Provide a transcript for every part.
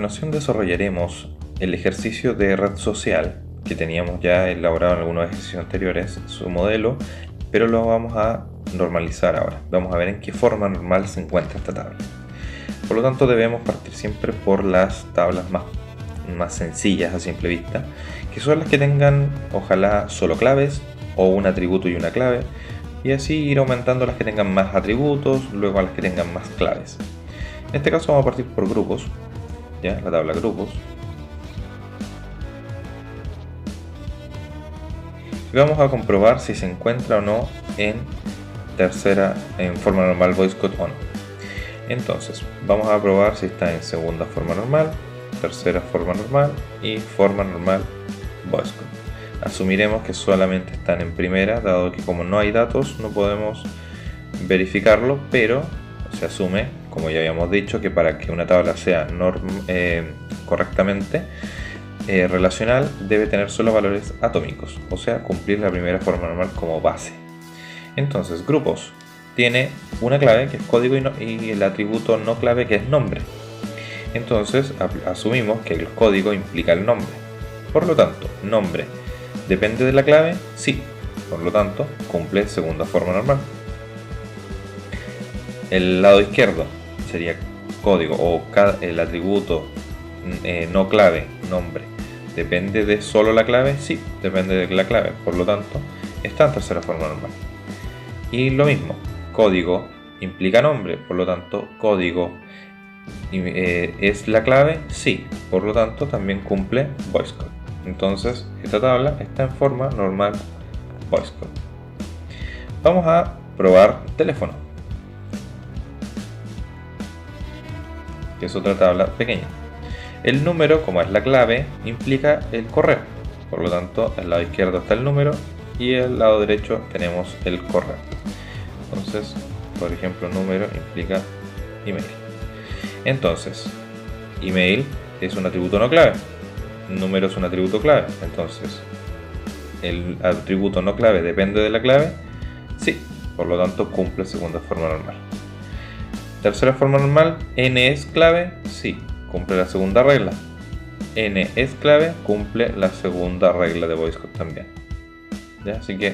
continuación desarrollaremos el ejercicio de red social que teníamos ya elaborado en algunos ejercicios anteriores, su modelo, pero lo vamos a normalizar ahora. Vamos a ver en qué forma normal se encuentra esta tabla. Por lo tanto, debemos partir siempre por las tablas más sencillas a simple vista, que son las que tengan ojalá solo claves o un atributo y una clave, y así ir aumentando las que tengan más atributos, luego a las que tengan más claves. En este caso vamos a partir por grupos, ¿ya? La tabla grupos. Y vamos a comprobar si se encuentra o no en forma normal VoiceCode o no. Entonces, vamos a probar si está en segunda forma normal, tercera forma normal y forma normal VoiceCode. Asumiremos que solamente están en primera, dado que como no hay datos no podemos verificarlo, pero se asume, como ya habíamos dicho, que para que una tabla sea correctamente relacional debe tener solo valores atómicos, o sea, cumplir la primera forma normal como base. Entonces, grupos tiene una clave que es código y el atributo no clave que es nombre. Entonces, asumimos que el código implica el nombre. Por lo tanto, nombre depende de la clave, sí. Por lo tanto, cumple segunda forma normal. El lado izquierdo sería código o el atributo no clave, nombre. ¿Depende de solo la clave? Sí, depende de la clave. Por lo tanto, está en tercera forma normal. Y lo mismo, código implica nombre. Por lo tanto, código es la clave, sí. Por lo tanto, también cumple VoiceCode. Entonces, esta tabla está en forma normal VoiceCode. Vamos a probar teléfono, que es otra tabla pequeña. El número, como es la clave, implica el correo. Por lo tanto, al lado izquierdo está el número y al lado derecho tenemos el correo. Entonces, por ejemplo, número implica email. Entonces, email es un atributo no clave. Número es un atributo clave. Entonces, el atributo no clave depende de la clave. Sí, por lo tanto cumple segunda forma normal. Tercera forma normal, n es clave. Sí, cumple la segunda regla. N es clave, cumple la segunda regla de VoiceCode también. ¿Ya? Así que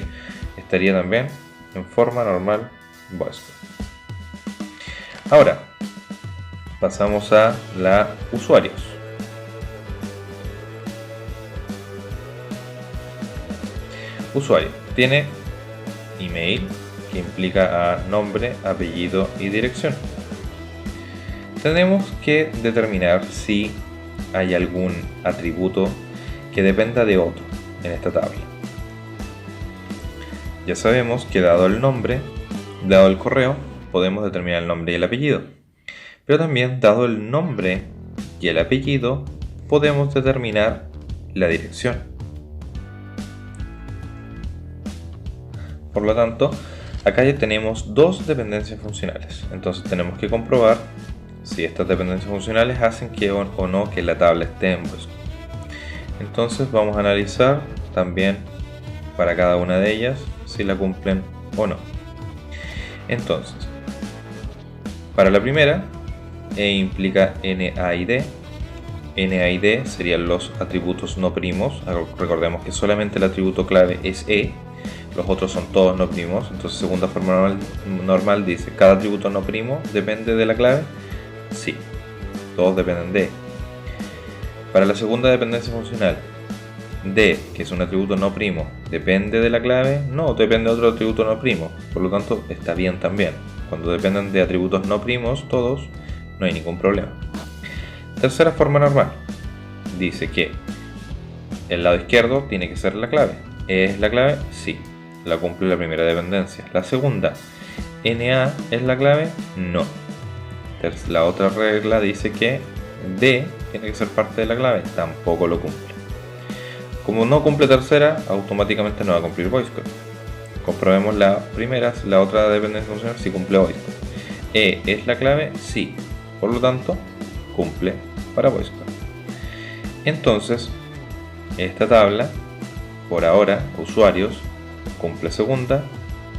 estaría también en forma normal VoiceCode. Ahora pasamos a la usuarios. Usuario tiene email, que implica a nombre, apellido y dirección. Tenemos que determinar si hay algún atributo que dependa de otro en esta tabla. Ya sabemos que dado el nombre, dado el correo, podemos determinar el nombre y el apellido. Pero también dado el nombre y el apellido, podemos determinar la dirección. Por lo tanto, acá ya tenemos dos dependencias funcionales. Entonces tenemos que comprobar si estas dependencias funcionales hacen que o no que la tabla esté en VoiceCode. Entonces vamos a analizar también para cada una de ellas si la cumplen o no. Entonces, para la primera, E implica NA y D. NA y D serían los atributos no primos. Recordemos que solamente el atributo clave es E, los otros son todos no primos. Entonces, segunda forma normal dice, ¿cada atributo no primo depende de la clave? Sí, todos dependen de E. Para la segunda dependencia funcional, D, que es un atributo no primo, ¿depende de la clave? No, depende de otro atributo no primo. Por lo tanto, está bien también. Cuando dependen de atributos no primos, todos, no hay ningún problema. Tercera forma normal, dice que el lado izquierdo tiene que ser la clave. ¿Es la clave? Sí, la cumple la primera dependencia. La segunda, NA es la clave, no. La otra regla dice que D tiene que ser parte de la clave, tampoco lo cumple. Como no cumple tercera, automáticamente no va a cumplir VoiceCode. Comprobemos la primera, la otra dependencia funcional, si cumple VoiceCode. E es la clave, sí, por lo tanto cumple para VoiceCode. Entonces, esta tabla, por ahora, usuarios, cumple segunda,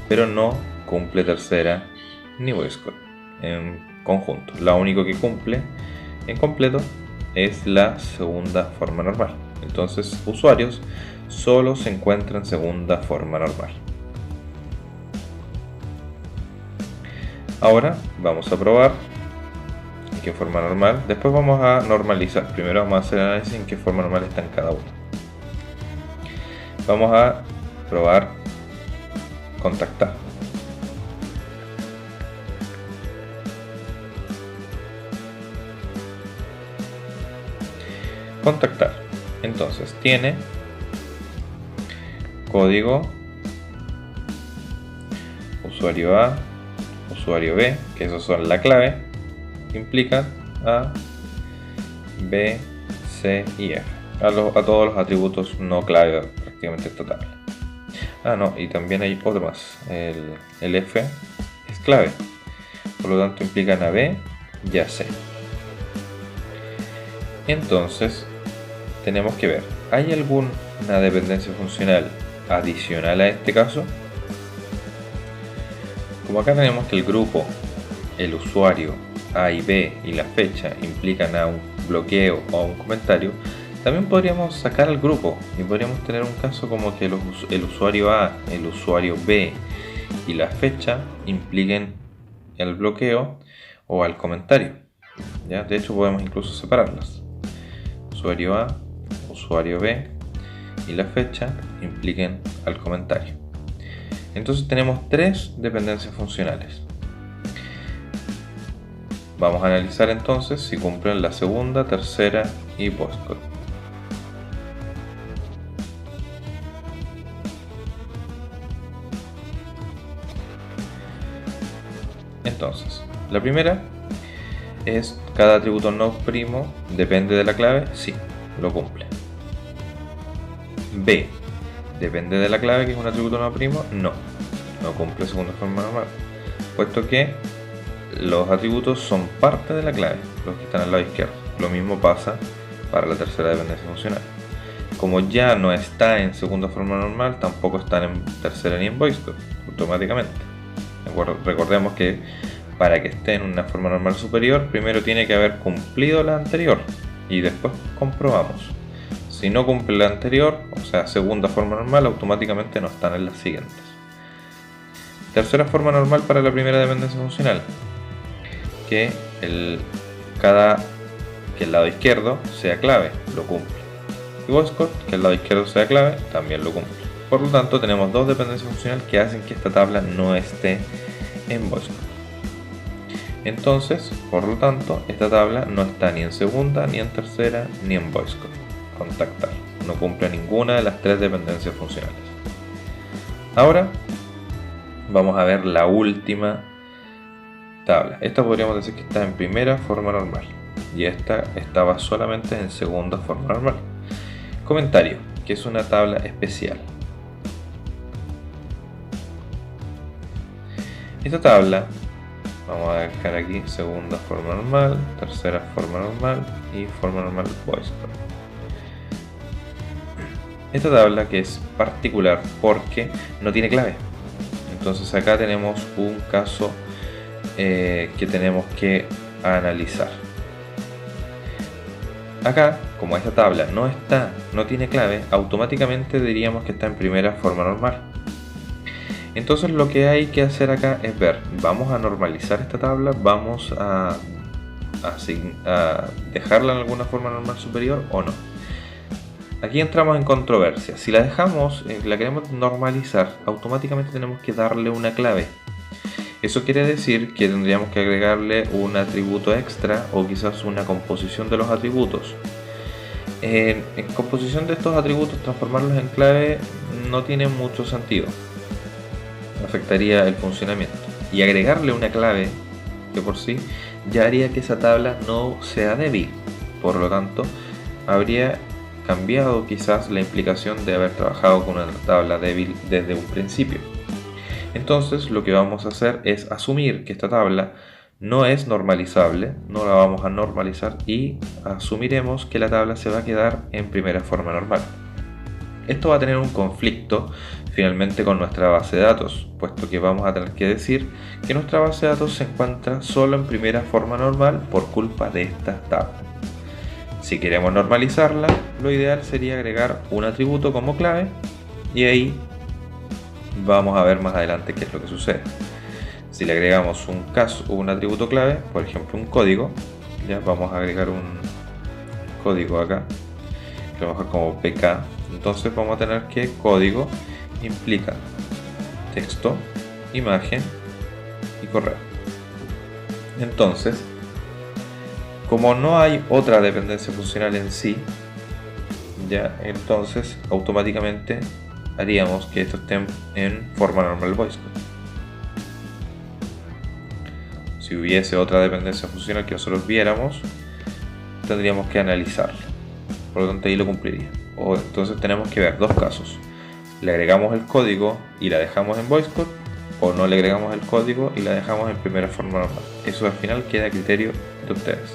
pero no cumple tercera ni VoiceCode en conjunto. La único que cumple en completo es la segunda forma normal. Entonces, usuarios solo se encuentra en segunda forma normal. Ahora vamos a probar en qué forma normal. Después vamos a normalizar. Primero vamos a hacer análisis en qué forma normal está en cada uno. Vamos a probar contactar. Contactar. Entonces tiene código usuario A, usuario B, que esos son la clave, implican A, B, C y F. A todos los atributos no clave prácticamente esta tabla. No, y también hay otro más. El F es clave, por lo tanto implican a B y a C. Entonces tenemos que ver, ¿hay alguna dependencia funcional adicional a este caso? Como acá tenemos que el grupo, el usuario A y B y la fecha implican a un bloqueo o a un comentario, también podríamos sacar al grupo y podríamos tener un caso como que el usuario A, el usuario B y la fecha impliquen el bloqueo o al comentario. ¿Ya? De hecho podemos incluso separarlas. Usuario A, usuario B y la fecha impliquen al comentario. Entonces tenemos tres dependencias funcionales. Vamos a analizar entonces si cumplen la segunda, tercera y postcode. Entonces, la primera es cada atributo no primo depende de la clave, sí, lo cumple. B, depende de la clave, que es un atributo no primo, no cumple segunda forma normal, puesto que los atributos son parte de la clave, los que están al lado izquierdo. Lo mismo pasa para la tercera dependencia funcional. Como ya no está en segunda forma normal, tampoco están en tercera ni en voicecode automáticamente. Recordemos que para que esté en una forma normal superior, primero tiene que haber cumplido la anterior y después comprobamos. Si no cumple la anterior, o sea, segunda forma normal, automáticamente no están en las siguientes. Tercera forma normal para la primera dependencia funcional, que el lado izquierdo sea clave, lo cumple. Y voicecode, que el lado izquierdo sea clave, también lo cumple. Por lo tanto, tenemos dos dependencias funcionales que hacen que esta tabla no esté en voicecode. Entonces, por lo tanto, esta tabla no está ni en segunda, ni en tercera, ni en voicecode. Contactar. No cumple ninguna de las tres dependencias funcionales. Ahora vamos a ver la última tabla. Esta podríamos decir que está en primera forma normal y esta estaba solamente en segunda forma normal. Comentario, que es una tabla especial. Esta tabla vamos a dejar aquí segunda forma normal, tercera forma normal y forma normal voicecode. Esta tabla que es particular porque no tiene clave. Entonces acá tenemos un caso que tenemos que analizar. Acá, como esta tabla no tiene clave, automáticamente diríamos que está en primera forma normal. Entonces lo que hay que hacer acá es ver, vamos a normalizar esta tabla, vamos a dejarla en alguna forma normal superior o no. Aquí entramos en controversia. Si la dejamos, la queremos normalizar, automáticamente tenemos que darle una clave. Eso quiere decir que tendríamos que agregarle un atributo extra o quizás una composición de los atributos. En composición de estos atributos, transformarlos en clave no tiene mucho sentido. Afectaría el funcionamiento. Y agregarle una clave que por sí ya haría que esa tabla no sea débil. Por lo tanto, habría cambiado quizás la implicación de haber trabajado con una tabla débil desde un principio. Entonces lo que vamos a hacer es asumir que esta tabla no es normalizable, no la vamos a normalizar y asumiremos que la tabla se va a quedar en primera forma normal. Esto va a tener un conflicto finalmente con nuestra base de datos, puesto que vamos a tener que decir que nuestra base de datos se encuentra solo en primera forma normal por culpa de esta tabla. Si queremos normalizarla, lo ideal sería agregar un atributo como clave y ahí vamos a ver más adelante qué es lo que sucede. Si le agregamos un atributo clave, por ejemplo un código, ya vamos a agregar un código acá, que lo vamos a dejar como pk, entonces vamos a tener que código implica texto, imagen y correo. Entonces, como no hay otra dependencia funcional en sí, ya entonces automáticamente haríamos que esto esté en forma normal voice code. Si hubiese otra dependencia funcional que nosotros viéramos, tendríamos que analizarla, por lo tanto ahí lo cumpliría. O entonces tenemos que ver dos casos: le agregamos el código y la dejamos en voice code, o no le agregamos el código y la dejamos en primera forma normal. Eso al final queda a criterio de ustedes.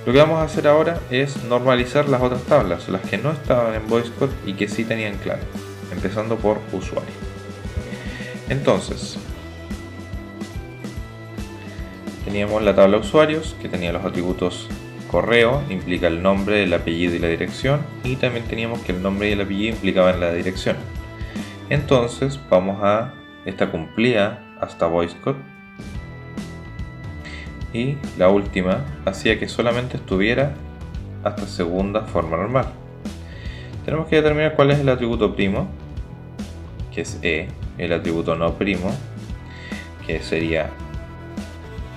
Lo que vamos a hacer ahora es normalizar las otras tablas, las que no estaban en voice code y que sí tenían clave, empezando por usuario. Entonces, teníamos la tabla usuarios, que tenía los atributos correo, implica el nombre, el apellido y la dirección, y también teníamos que el nombre y el apellido implicaban la dirección. Entonces esta cumplía hasta voice code, y la última hacía que solamente estuviera hasta segunda forma normal. Tenemos que determinar cuál es el atributo primo, que es E, el atributo no primo, que sería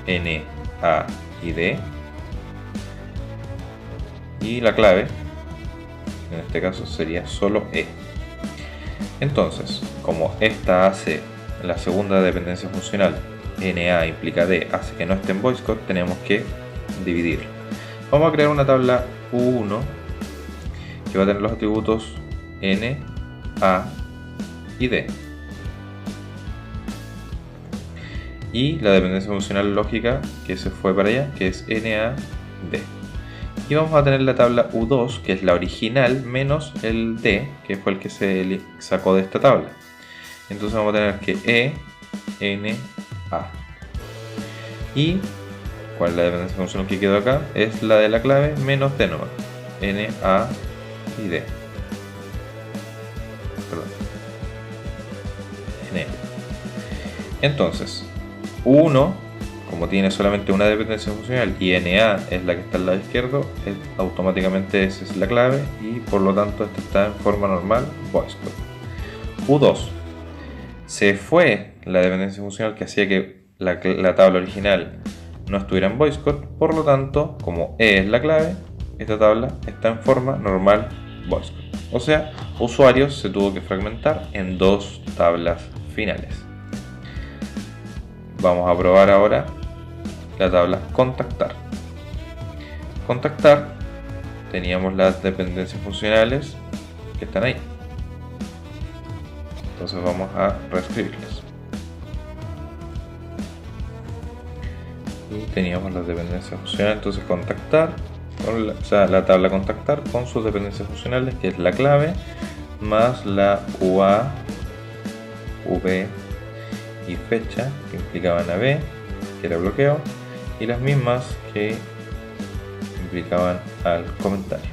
N, A y D, y la clave, en este caso sería solo E. Entonces, como esta hace la segunda dependencia funcional, NA implica D, hace que no esté en voice code, tenemos que dividirlo. Vamos a crear una tabla U1 que va a tener los atributos N, A y D. Y la dependencia funcional lógica que se fue para allá, que es NAD. Y vamos a tener la tabla U2, que es la original, menos el D, que fue el que se sacó de esta tabla. Entonces vamos a tener que E, N, A. Y ¿cuál es la dependencia funcional que quedó acá? Es la de la clave menos D nomás. N, A y D. Perdón. N. Entonces, U1, como tiene solamente una dependencia funcional y NA es la que está al lado izquierdo, automáticamente esa es la clave y por lo tanto esta está en forma normal voice code. U2, se fue la dependencia funcional que hacía que la tabla original no estuviera en voice code, por lo tanto, como E es la clave, esta tabla está en forma normal voice code. O sea, usuarios se tuvo que fragmentar en dos tablas finales. Vamos a probar ahora la tabla contactar. Contactar, teníamos las dependencias funcionales que están ahí. Entonces vamos a reescribirlas. Y teníamos las dependencias funcionales, entonces contactar, la tabla contactar con sus dependencias funcionales, que es la clave, más la UA, V y fecha, que implicaban a B, que era bloqueo, y las mismas que implicaban al comentario,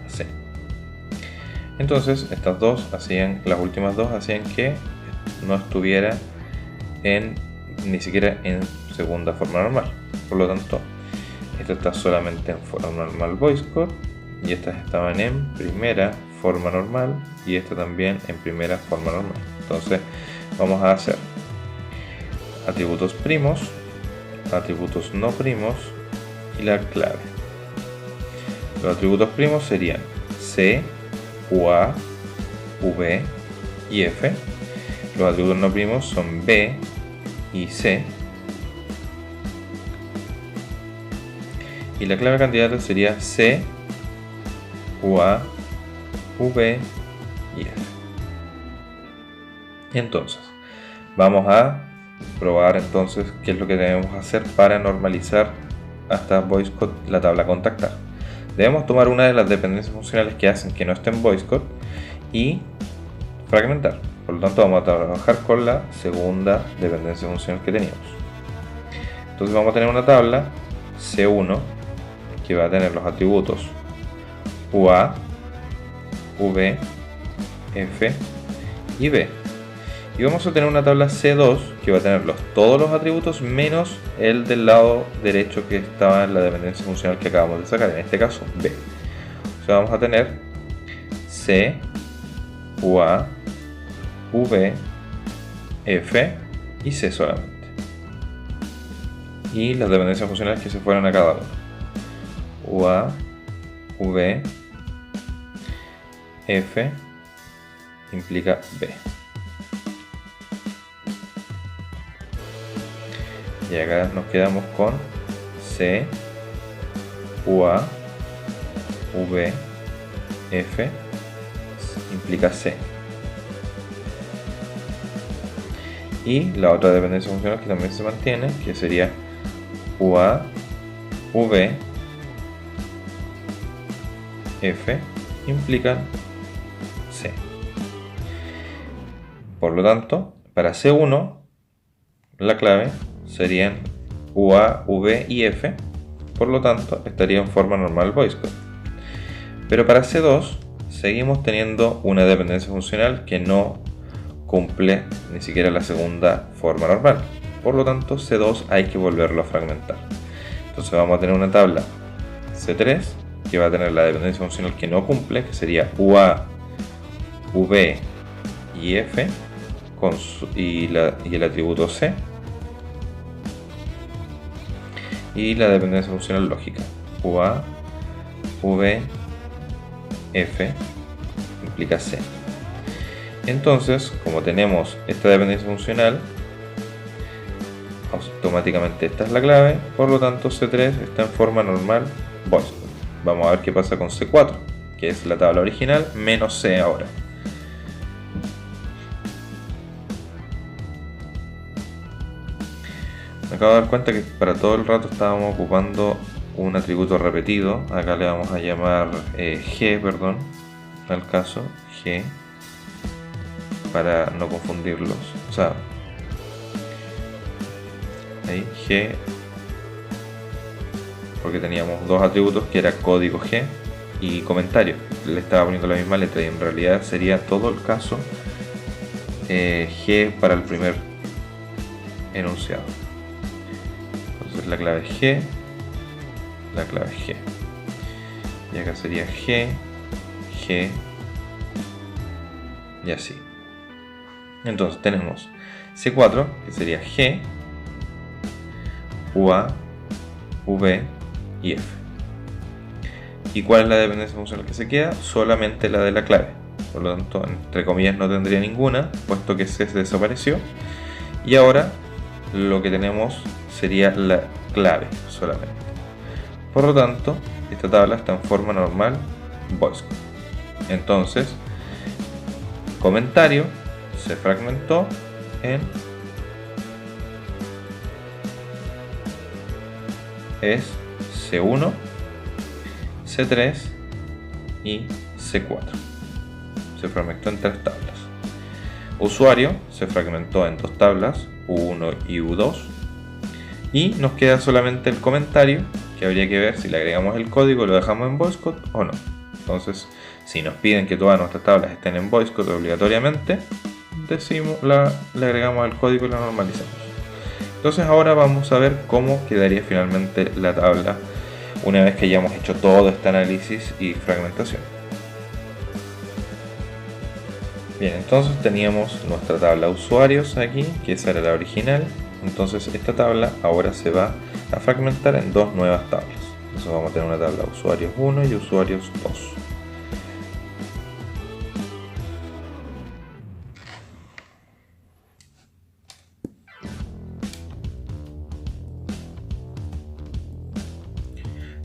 C. Entonces estas dos hacían, las últimas dos hacían que no estuviera ni siquiera en segunda forma normal. Por lo tanto, esta está solamente en forma normal voice code, y estas estaban en primera forma normal, y esta también en primera forma normal. Entonces vamos a hacer atributos primos, atributos no primos y la clave. Los atributos primos serían C, UA, V y F. Los atributos no primos son B y C. Y la clave candidata sería C, UA, V y F. Entonces, vamos a probar entonces qué es lo que debemos hacer para normalizar hasta voice code la tabla contactar. Debemos tomar una de las dependencias funcionales que hacen que no esté en voice code y fragmentar. Por lo tanto, vamos a trabajar con la segunda dependencia funcional que teníamos. Entonces vamos a tener una tabla C1 que va a tener los atributos UA, V, F y B. Y vamos a tener una tabla C2 que va a tener todos los atributos menos el del lado derecho que estaba en la dependencia funcional que acabamos de sacar, en este caso B. O sea, vamos a tener C, UA, V, F y C solamente. Y las dependencias funcionales que se fueron a cada uno. UA, V, F implica B. Y acá nos quedamos con C, UA, V, F implica C. Y la otra dependencia funcional que también se mantiene, que sería UA, V, F implican C. Por lo tanto, para C1 la clave serían UA, V y F, por lo tanto estaría en forma normal voice code. Pero para C2 seguimos teniendo una dependencia funcional que no cumple ni siquiera la segunda forma normal, por lo tanto C2 hay que volverlo a fragmentar. Entonces vamos a tener una tabla C3 que va a tener la dependencia funcional que no cumple, que sería UA, V y F y el atributo C, y la dependencia funcional lógica UA, V, F implica C. Entonces, como tenemos esta dependencia funcional, automáticamente esta es la clave, por lo tanto C3 está en forma normal voice code. Vamos a ver qué pasa con C4, que es la tabla original menos C ahora. Me acabo de dar cuenta que para todo el rato estábamos ocupando un atributo repetido. Acá le vamos a llamar G, perdón, al caso G, para no confundirlos. O sea, ahí G, porque teníamos dos atributos que era código G y comentario. Le estaba poniendo la misma letra y en realidad sería todo el caso G para el primer enunciado. Entonces la clave G, la clave G. Y acá sería G, G y así. Entonces tenemos C4, que sería G, UA, V y F. ¿Y cuál es la dependencia funcional que se queda? Solamente la de la clave. Por lo tanto, entre comillas no tendría ninguna, puesto que C desapareció. Y ahora lo que tenemos sería la clave solamente. Por lo tanto, esta tabla está en forma normal voice code. Entonces, comentario se fragmentó en es C1, C3 y C4. Se fragmentó en 3 tablas. Usuario se fragmentó en 2 tablas, U1 y U2. Y nos queda solamente el comentario, que habría que ver si le agregamos el código y lo dejamos en voice code o no. Entonces, si nos piden que todas nuestras tablas estén en voice code obligatoriamente, le agregamos el código y lo normalizamos. Entonces ahora vamos a ver cómo quedaría finalmente la tabla una vez que hayamos hecho todo este análisis y fragmentación. Bien, entonces teníamos nuestra tabla usuarios aquí, que esa era la original. Entonces esta tabla ahora se va a fragmentar en 2 nuevas tablas. Entonces vamos a tener una tabla usuarios 1 y usuarios 2.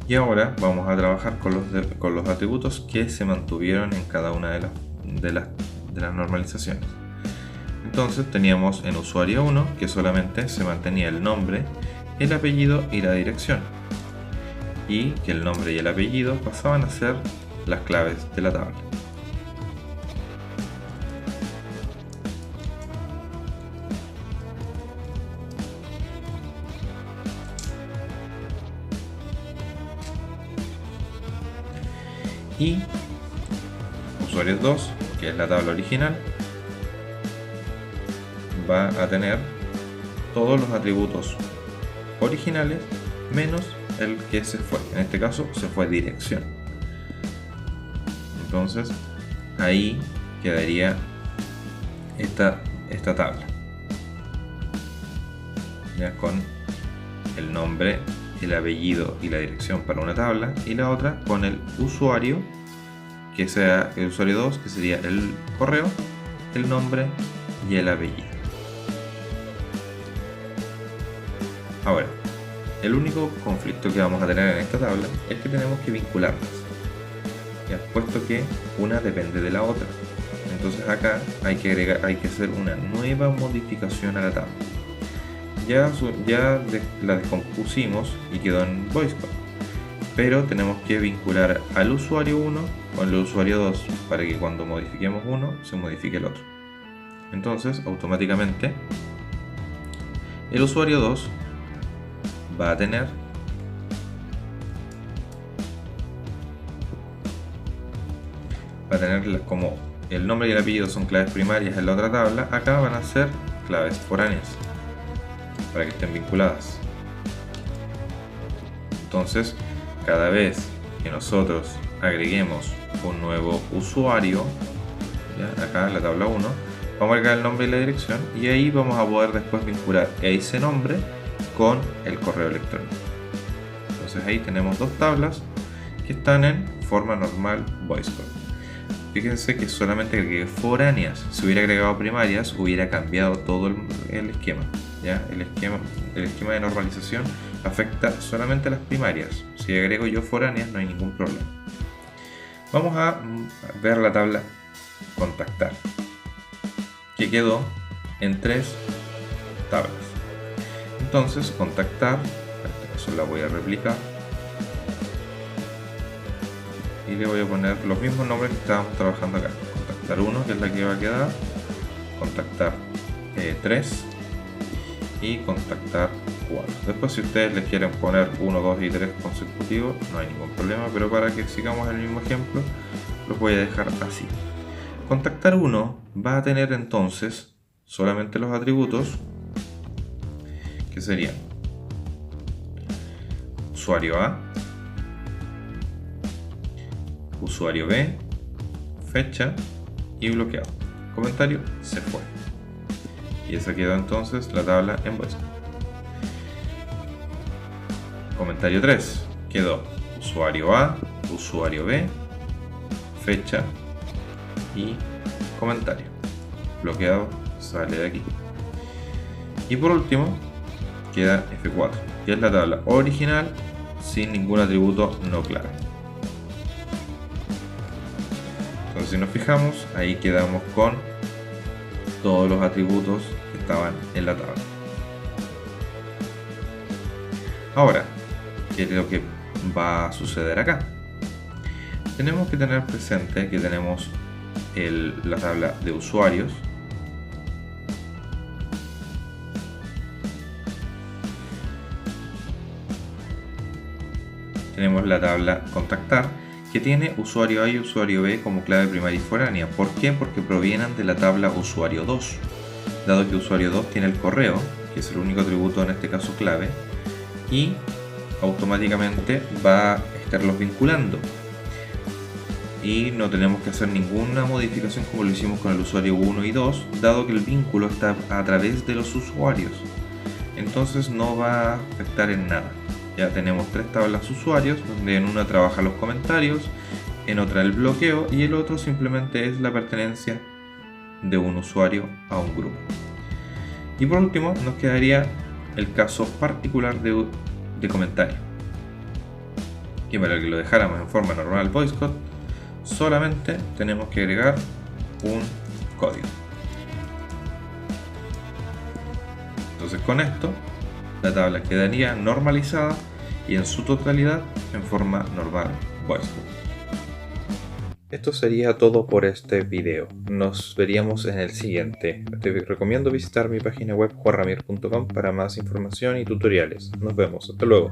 Y ahora vamos a trabajar con los atributos que se mantuvieron en cada una de las normalizaciones. Entonces teníamos en usuario 1 que solamente se mantenía el nombre, el apellido y la dirección, y que el nombre y el apellido pasaban a ser las claves de la tabla. Y usuarios 2, que es la tabla original, va a tener todos los atributos originales menos el que se fue. En este caso se fue dirección. Entonces ahí quedaría esta tabla, ya con el nombre, el apellido y la dirección para una tabla, y la otra con el usuario, que sea el usuario 2, que sería el correo, el nombre y el apellido. Ahora, el único conflicto que vamos a tener en esta tabla es que tenemos que vincularlas, ya, puesto que una depende de la otra. Entonces acá hay que hacer una nueva modificación a la tabla. Ya la descompusimos y quedó en VoiceCode, pero tenemos que vincular al usuario 1 con el usuario 2 para que cuando modifiquemos uno se modifique el otro. Entonces automáticamente el usuario 2 va a tener como el nombre y el apellido son claves primarias en la otra tabla, acá van a ser claves foráneas para que estén vinculadas. Entonces, cada vez que nosotros agreguemos un nuevo usuario, ¿ya? Acá en la tabla 1, vamos a agregar el nombre y la dirección, y ahí vamos a poder después vincular ese nombre con el correo electrónico. Entonces ahí tenemos dos tablas que están en forma normal VoiceCode. Fíjense que solamente agregué foráneas. Si hubiera agregado primarias, hubiera cambiado todo el esquema, ¿ya? El esquema de normalización afecta solamente a las primarias. Si agrego yo foráneas, no hay ningún problema. Vamos a ver la tabla contactar, que quedó en 3 tablas. Entonces, contactar, en este caso la voy a replicar y le voy a poner los mismos nombres que estábamos trabajando acá. Contactar 1, que es la que va a quedar, contactar 3 y contactar 4. Después, si ustedes les quieren poner 1, 2 y 3 consecutivos, no hay ningún problema, pero para que sigamos el mismo ejemplo, los voy a dejar así. Contactar 1 va a tener entonces solamente los atributos que serían usuario A, usuario B, fecha y bloqueado. Comentario se fue. Y esa quedó entonces la tabla en VoiceCode. Comentario 3 quedó usuario A, usuario B, fecha y comentario. Bloqueado sale de aquí. Y por último queda F4, que es la tabla original sin ningún atributo no clave. Entonces, si nos fijamos, ahí quedamos con todos los atributos que estaban en la tabla. Ahora, ¿qué es lo que va a suceder acá? Tenemos que tener presente que tenemos la tabla de usuarios, tenemos la tabla contactar, que tiene usuario A y usuario B como clave primaria y foránea. ¿Por qué? Porque provienen de la tabla usuario 2, dado que usuario 2 tiene el correo, que es el único atributo en este caso clave, y automáticamente va a estarlos vinculando. Y no tenemos que hacer ninguna modificación como lo hicimos con el usuario 1 y 2, dado que el vínculo está a través de los usuarios. Entonces no va a afectar en nada. Ya tenemos 3 tablas usuarios, donde en una trabaja los comentarios, en otra el bloqueo y el otro simplemente es la pertenencia de un usuario a un grupo. Y por último nos quedaría el caso particular de comentario, que para que lo dejáramos en forma normal VoiceCode, solamente tenemos que agregar un código. Entonces con esto la tabla quedaría normalizada y en su totalidad en forma normal VoiceCode. Esto sería todo por este video. Nos veríamos en el siguiente. Te recomiendo visitar mi página web juanramir.com para más información y tutoriales. Nos vemos. Hasta luego.